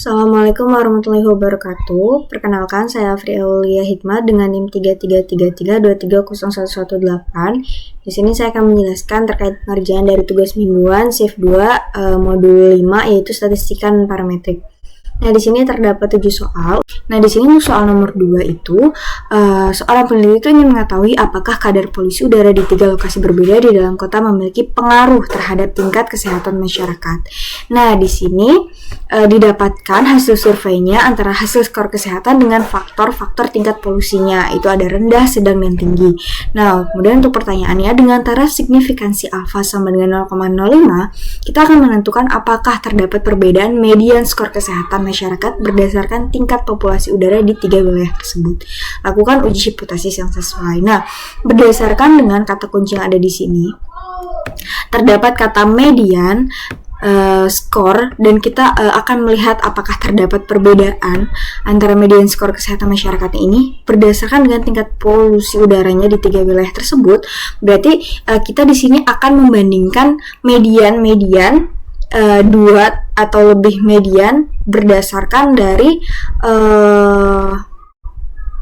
Assalamualaikum warahmatullahi wabarakatuh. Perkenalkan, saya Afri Aulia Hikmat dengan NIM 3333230118. Di sini saya akan menjelaskan terkait pengerjaan dari tugas mingguan shift 2 modul 5 yaitu statistika dan parametrik. Nah, di sini terdapat 7 soal. Nah, di sini untuk soal nomor 2 itu seorang peneliti itu ingin mengetahui apakah kadar polusi udara di 3 lokasi berbeda di dalam kota memiliki pengaruh terhadap tingkat kesehatan masyarakat. Nah, di sini didapatkan hasil surveinya antara hasil skor kesehatan dengan faktor-faktor tingkat polusinya. Itu ada rendah, sedang, dan tinggi. Nah, kemudian untuk pertanyaannya, dengan taraf signifikansi alfa sama dengan 0,05, kita akan menentukan apakah terdapat perbedaan median skor kesehatan masyarakat berdasarkan tingkat populasi udara di 3 wilayah tersebut. Lakukan uji hipotesis yang sesuai. Nah, berdasarkan dengan kata kunci yang ada di sini, terdapat kata median, skor, dan kita akan melihat apakah terdapat perbedaan antara median skor kesehatan masyarakat ini berdasarkan dengan tingkat polusi udaranya di 3 wilayah tersebut. Berarti kita di sini akan membandingkan median 2 atau lebih median berdasarkan dari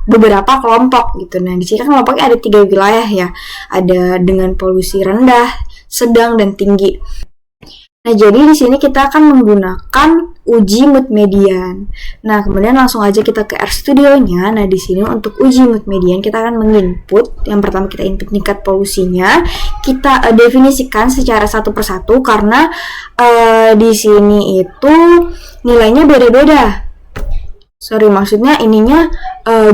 beberapa kelompok gitu. Nah, di sini kan kelompoknya ada 3 wilayah ya. Ada dengan polusi rendah, sedang, dan tinggi. Nah, jadi di sini kita akan menggunakan uji mood median. Nah, kemudian langsung aja kita ke RStudio-nya. Nah, di sini untuk uji mood median kita akan menginput. Yang pertama kita input tingkat polusinya. Kita definisikan secara satu persatu karena di sini itu nilainya beda-beda. Maksudnya ininya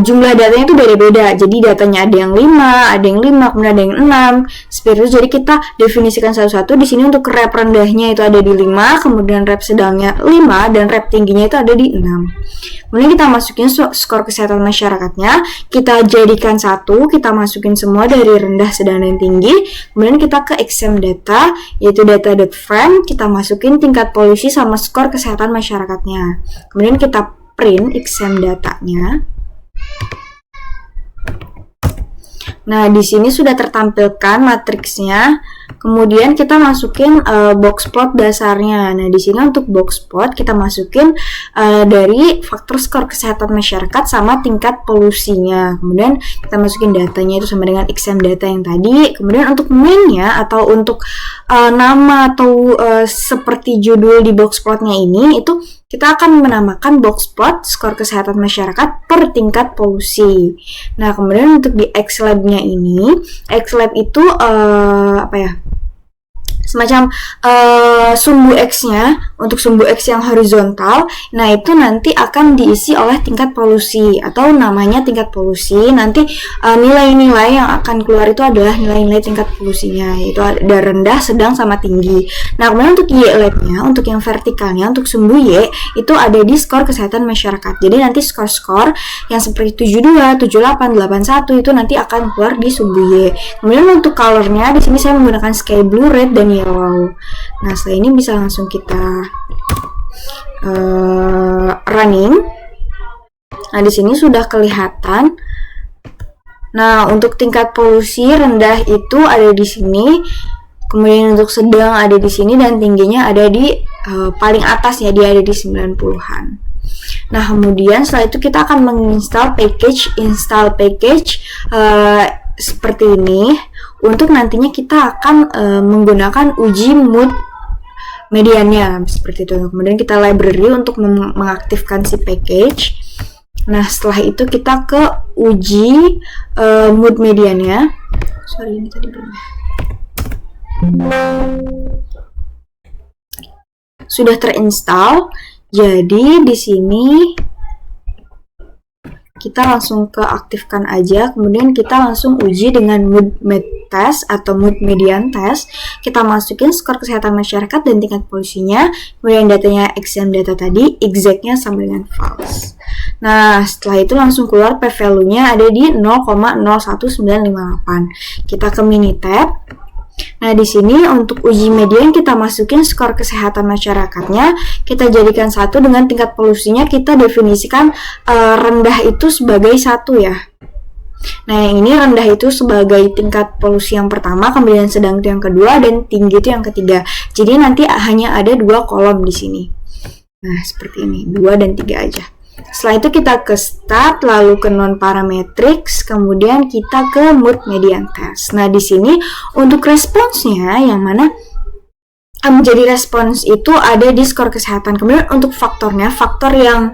jumlah datanya itu beda-beda. Jadi datanya ada yang 5, kemudian ada yang 6. Seperti itu. Jadi kita definisikan satu-satu. Di sini untuk rep rendahnya itu ada di 5, kemudian rep sedangnya 5, dan rep tingginya itu ada di 6. Kemudian kita masukin skor kesehatan masyarakatnya. Kita jadikan satu, kita masukin semua dari rendah, sedang, dan tinggi. Kemudian kita ke exam data, yaitu data.frame. Kita masukin tingkat polusi sama skor kesehatan masyarakatnya. Kemudian kita print exam datanya. Nah, di sini sudah tertampilkan matriksnya. Kemudian kita masukin box plot dasarnya. Nah, di sini untuk box plot kita masukin dari faktor skor kesehatan masyarakat sama tingkat polusinya. Kemudian kita masukin datanya itu sama dengan exam data yang tadi. Kemudian untuk mainnya atau untuk nama atau seperti judul di box plotnya ini itu kita akan menamakan box plot skor kesehatan masyarakat per tingkat polusi. Nah, kemudian untuk di XLab-nya ini, XLab itu semacam sumbu X-nya, untuk sumbu X yang horizontal, nah itu nanti akan diisi oleh tingkat polusi atau namanya tingkat polusi. Nanti nilai-nilai yang akan keluar itu adalah nilai-nilai tingkat polusinya, yaitu ada rendah, sedang, sama tinggi. Nah, kemudian untuk Y-lab-nya, untuk yang vertikalnya, untuk sumbu Y itu ada di skor kesehatan masyarakat. Jadi nanti skor-skor yang seperti 72, 78, 81 itu nanti akan keluar di sumbu Y. Kemudian untuk color-nya di sini saya menggunakan sky blue, red, dan yellow. Nah, setelah ini bisa langsung kita running. Nah, di sini sudah kelihatan. Nah, untuk tingkat polusi rendah itu ada di sini. Kemudian untuk sedang ada di sini, dan tingginya ada di paling atas ya, dia ada di 90-an. Nah, kemudian setelah itu kita akan menginstal install package seperti ini. Untuk nantinya kita akan menggunakan uji mood mediannya seperti itu. Kemudian kita library untuk mengaktifkan si package. Nah, setelah itu kita ke uji mood mediannya. Ini tadi belum. Sudah terinstall. Jadi di sini kita langsung ke aktifkan aja. Kemudian kita langsung uji dengan mood test atau mood median test. Kita masukin skor kesehatan masyarakat dan tingkat polusinya. Kemudian datanya exam data tadi, exactnya sama dengan false. Nah, setelah itu langsung keluar p-value-nya ada di 0,01958. Kita ke mini tab. Nah, di sini untuk uji median kita masukin skor kesehatan masyarakatnya, kita jadikan 1 dengan tingkat polusinya kita definisikan rendah itu sebagai 1 ya. Nah, yang ini rendah itu sebagai tingkat polusi yang pertama, kemudian sedang itu yang kedua, dan tinggi itu yang ketiga. Jadi nanti hanya ada 2 kolom di sini. Nah, seperti ini, 2 dan 3 aja. Setelah itu kita ke start, lalu ke non-parametrics, kemudian kita ke mood median test. Nah, di sini untuk responsnya yang mana menjadi respons itu ada di skor kesehatan. Kemudian untuk faktornya, faktor yang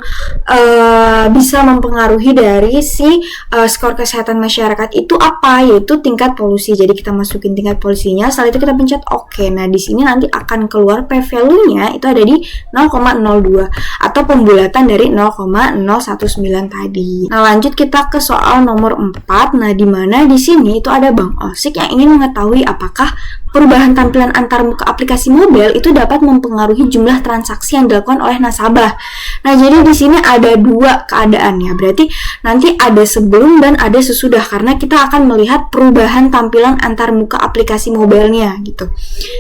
bisa mempengaruhi dari si skor kesehatan masyarakat itu apa? Yaitu tingkat polusi. Jadi kita masukin tingkat polusinya, setelah itu kita pencet OK. Nah, di sini nanti akan keluar p-value-nya itu ada di 0,02 atau pembulatan dari 0,019 tadi. Nah, lanjut kita ke soal nomor 4. Nah, di mana di sini itu ada Bang Osik yang ingin mengetahui apakah perubahan tampilan antar muka aplikasi mobile itu dapat mempengaruhi jumlah transaksi yang dilakukan oleh nasabah. Nah, jadi di sini ada 2 keadaan ya. Berarti nanti ada sebelum dan ada sesudah karena kita akan melihat perubahan tampilan antar muka aplikasi mobile-nya gitu.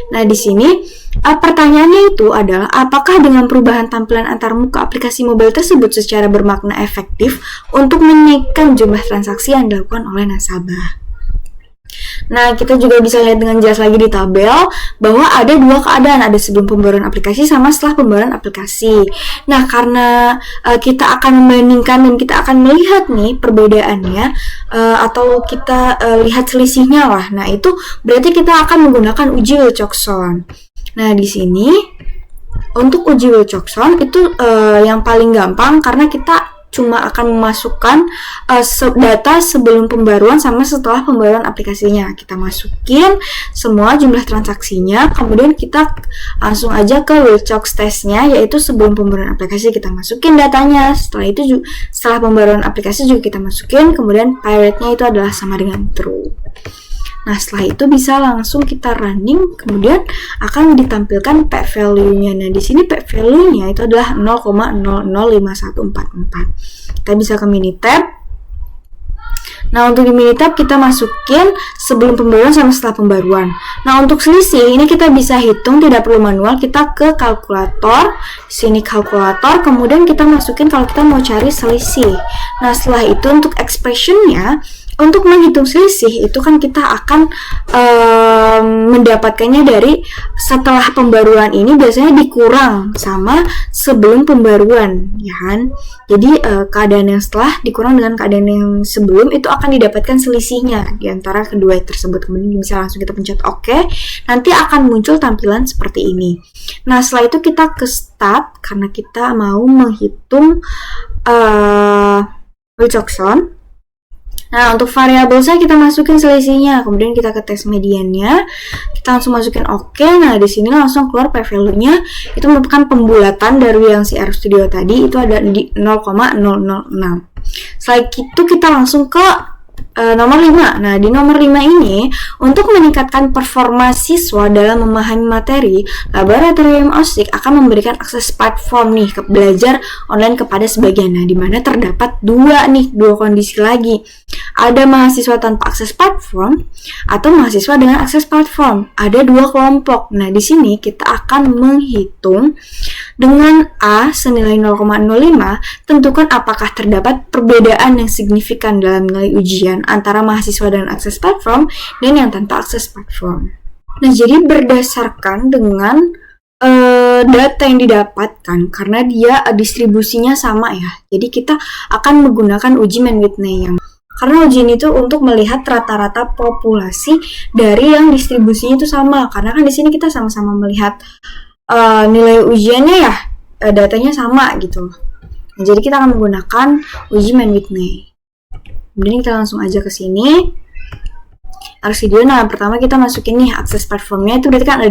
Nah, di sini pertanyaannya itu adalah apakah dengan perubahan tampilan antar muka aplikasi mobile tersebut secara bermakna efektif untuk menaikkan jumlah transaksi yang dilakukan oleh nasabah. Nah, kita juga bisa lihat dengan jelas lagi di tabel bahwa ada 2 keadaan, ada sebelum pembaruan aplikasi sama setelah pembaruan aplikasi. Nah, karena kita akan membandingkan dan kita akan melihat nih perbedaannya atau kita lihat selisihnya lah. Nah, itu berarti kita akan menggunakan uji Wilcoxon. Nah, di sini untuk uji Wilcoxon itu yang paling gampang karena kita cuma akan memasukkan data sebelum pembaruan sama setelah pembaruan aplikasinya. Kita masukin semua jumlah transaksinya, kemudian kita langsung aja ke Wilcox testnya, yaitu sebelum pembaruan aplikasi kita masukin datanya. Setelah itu setelah pembaruan aplikasi juga kita masukin, kemudian rate-nya itu adalah sama dengan true. Nah, setelah itu bisa langsung kita running, kemudian akan ditampilkan p-value-nya. Nah, di sini p-value-nya itu adalah 0,005144. Kita bisa ke Minitab. Nah, untuk di Minitab kita masukin sebelum pembaruan sama setelah pembaruan. Nah, untuk selisih ini kita bisa hitung, tidak perlu manual, kita ke kalkulator. Sini kalkulator, kemudian kita masukin kalau kita mau cari selisih. Nah, setelah itu untuk expression-nya, untuk menghitung selisih itu kan kita akan mendapatkannya dari setelah pembaruan ini biasanya dikurang sama sebelum pembaruan, ya kan? Jadi keadaan yang setelah dikurang dengan keadaan yang sebelum itu akan didapatkan selisihnya di antara kedua tersebut. Kemudian bisa langsung kita pencet OK, nanti akan muncul tampilan seperti ini. Nah, setelah itu kita ke start karena kita mau menghitung Wilcoxon. Nah, untuk variabel saya kita masukin selisihnya, kemudian kita ke tes mediannya, kita langsung masukin OK. Nah, di sini langsung keluar p-value-nya itu merupakan pembulatan dari yang si RStudio tadi itu ada di 0,006. Setelah itu kita langsung ke nomor 5. Nah, di nomor 5 ini untuk meningkatkan performa siswa dalam memahami materi, Laboratorium OSIK akan memberikan akses platform nih ke belajar online kepada sebagian. Nah, di mana terdapat dua kondisi lagi. Ada mahasiswa tanpa akses platform atau mahasiswa dengan akses platform. Ada 2 kelompok. Nah, di sini kita akan menghitung dengan A senilai 0,05, tentukan apakah terdapat perbedaan yang signifikan dalam nilai ujian antara mahasiswa dengan akses platform dan yang tanpa akses platform. Nah, jadi berdasarkan dengan data yang didapatkan, karena dia distribusinya sama ya, jadi kita akan menggunakan uji Mann-Whitney yang karena ujian itu untuk melihat rata-rata populasi dari yang distribusinya itu sama, karena kan di sini kita sama-sama melihat nilai ujiannya ya, datanya sama gitu. Nah, jadi kita akan menggunakan uji Mann-Whitney. Kemudian kita langsung aja ke sini. RStudio. Nah, pertama kita masukin nih akses platformnya, itu berarti kan ada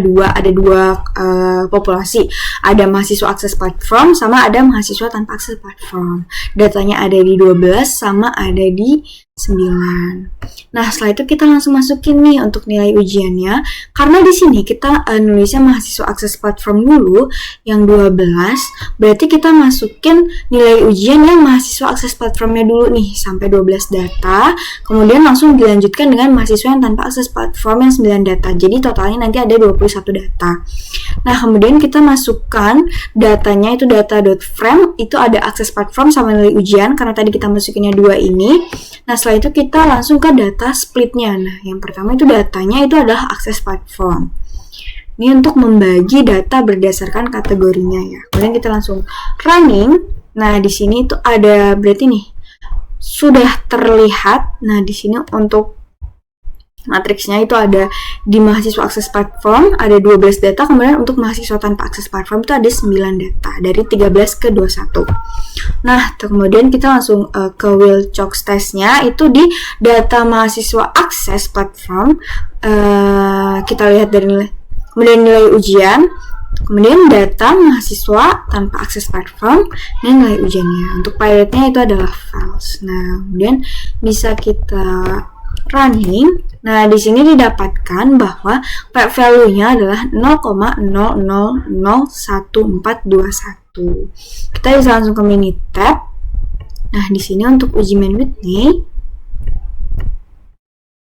dua populasi. Ada mahasiswa akses platform sama ada mahasiswa tanpa akses platform. Datanya ada di 12 sama ada di 9. Nah, setelah itu kita langsung masukin nih untuk nilai ujiannya. Karena di sini kita nulisnya mahasiswa akses platform dulu yang 12, berarti kita masukin nilai ujian yang mahasiswa akses platformnya dulu nih sampai 12 data. Kemudian langsung dilanjutkan dengan mahasiswa yang tanpa akses platform yang 9 data. Jadi totalnya nanti ada 21 data. Nah, kemudian kita masukkan datanya itu data.frame, itu ada akses platform sama nilai ujian karena tadi kita masukinnya 2 ini. Nah, setelah itu kita langsung ke data splitnya. Nah, yang pertama itu datanya itu adalah akses platform. Ini untuk membagi data berdasarkan kategorinya ya. Kemudian kita langsung running. Nah, di sini itu ada berarti nih sudah terlihat. Nah, di sini untuk matriksnya itu ada di mahasiswa akses platform ada 12 data, kemudian untuk mahasiswa tanpa akses platform itu ada 9 data dari 13 ke 21. Nah, kemudian kita langsung ke Wilcox testnya itu di data mahasiswa akses platform. Kita lihat dari kemudian nilai ujian, kemudian data mahasiswa tanpa akses platform dan nilai ujiannya. Untuk pilotnya itu adalah false. Nah, kemudian bisa kita running. Nah, di sini didapatkan bahwa P value-nya adalah 0,001421. Kita bisa langsung ke Minitab. Nah, di sini untuk uji Man Whitney,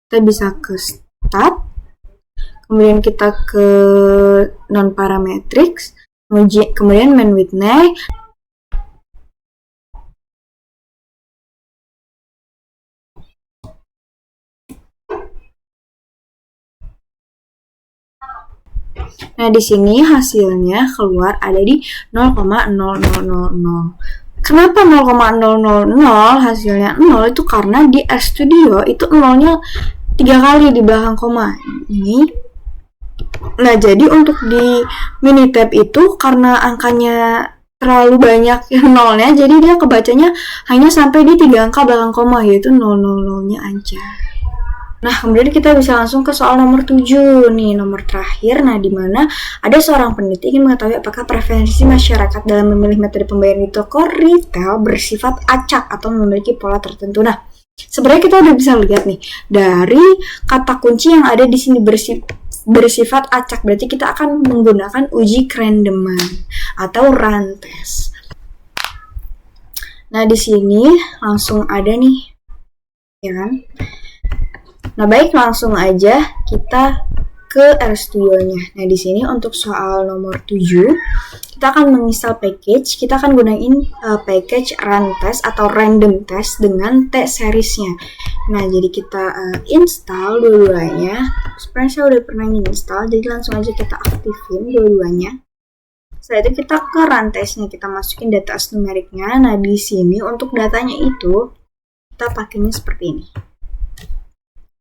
kita bisa ke Stat, kemudian kita ke Non-Parametrics, kemudian Man Whitney. Nah, di sini hasilnya keluar ada di 0,0000. Kenapa 0,000 hasilnya 0? Itu karena di RStudio itu 0-nya 3 kali di belakang koma. Ini. Nah, jadi untuk di Minitab itu karena angkanya terlalu banyak yang nolnya, jadi dia kebacanya hanya sampai di 3 angka belakang koma, yaitu 000-nya aja. Nah, kemudian kita bisa langsung ke soal nomor 7 nih, nomor terakhir. Nah, di mana ada seorang peneliti ingin mengetahui apakah preferensi masyarakat dalam memilih metode pembayaran di toko retail bersifat acak atau memiliki pola tertentu. Nah, sebenarnya kita udah bisa lihat nih dari kata kunci yang ada di sini bersifat acak, berarti kita akan menggunakan uji kerandoman atau run test. Nah, di sini langsung ada nih, ya kan? Nah, baik, langsung aja kita ke RStudio-nya. Nah, di sini untuk soal nomor 7, kita akan menginstal package. Kita akan gunain package run test atau random test dengan T-series-nya. Nah, jadi kita install dua-duanya. Sebenarnya saya udah pernah install, jadi langsung aja kita aktifin dua-duanya. Setelah itu kita ke run test-nya, kita masukin data numeriknya. Nah, di sini untuk datanya itu kita pakainya seperti ini.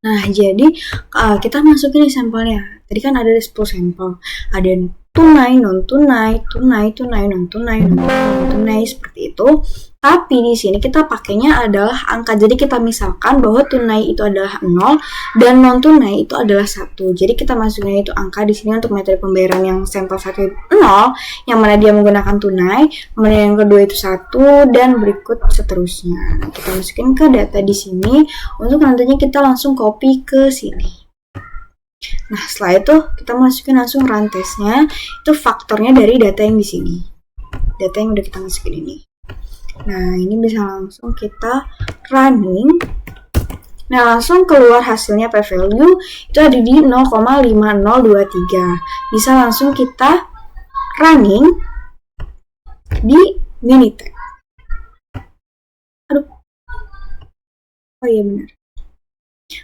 Nah, jadi kita masukin sampelnya. Tadi kan ada 10 sampel. Ada tunai, non-tunai, tunai, non-tunai, non-tunai, seperti itu. Tapi di sini kita pakainya adalah angka. Jadi kita misalkan bahwa tunai itu adalah 0 dan non-tunai itu adalah 1. Jadi kita masukin itu angka di sini untuk metode pembayaran yang sampel 1 0, yang mana dia menggunakan tunai, kemudian yang kedua itu 1 dan berikut seterusnya. Nah, kita masukin ke data di sini untuk nantinya kita langsung copy ke sini. Nah, setelah itu kita masukin langsung run testnya, itu faktornya dari data yang di sini. Data yang udah kita masukin ini. Nah, ini bisa langsung kita running. Nah, langsung keluar hasilnya P value itu ada di 0,5023. Bisa langsung kita running di Minitab. Aduh. Oh iya benar.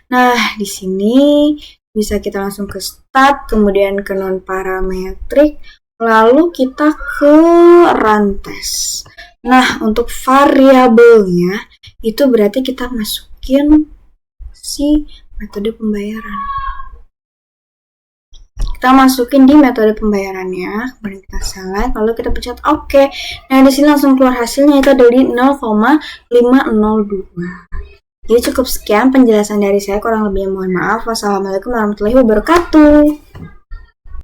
Nah, di sini bisa kita langsung ke stat, kemudian ke non-parametrik, lalu kita ke run test. Nah, untuk variabelnya itu berarti kita masukin si metode pembayaran. Kita masukin di metode pembayarannya, kemudian kita select, lalu kita pencet OK. Nah, di sini langsung keluar hasilnya itu dari 0,502. Jadi cukup sekian penjelasan dari saya, kurang lebihnya mohon maaf. Wassalamualaikum warahmatullahi wabarakatuh.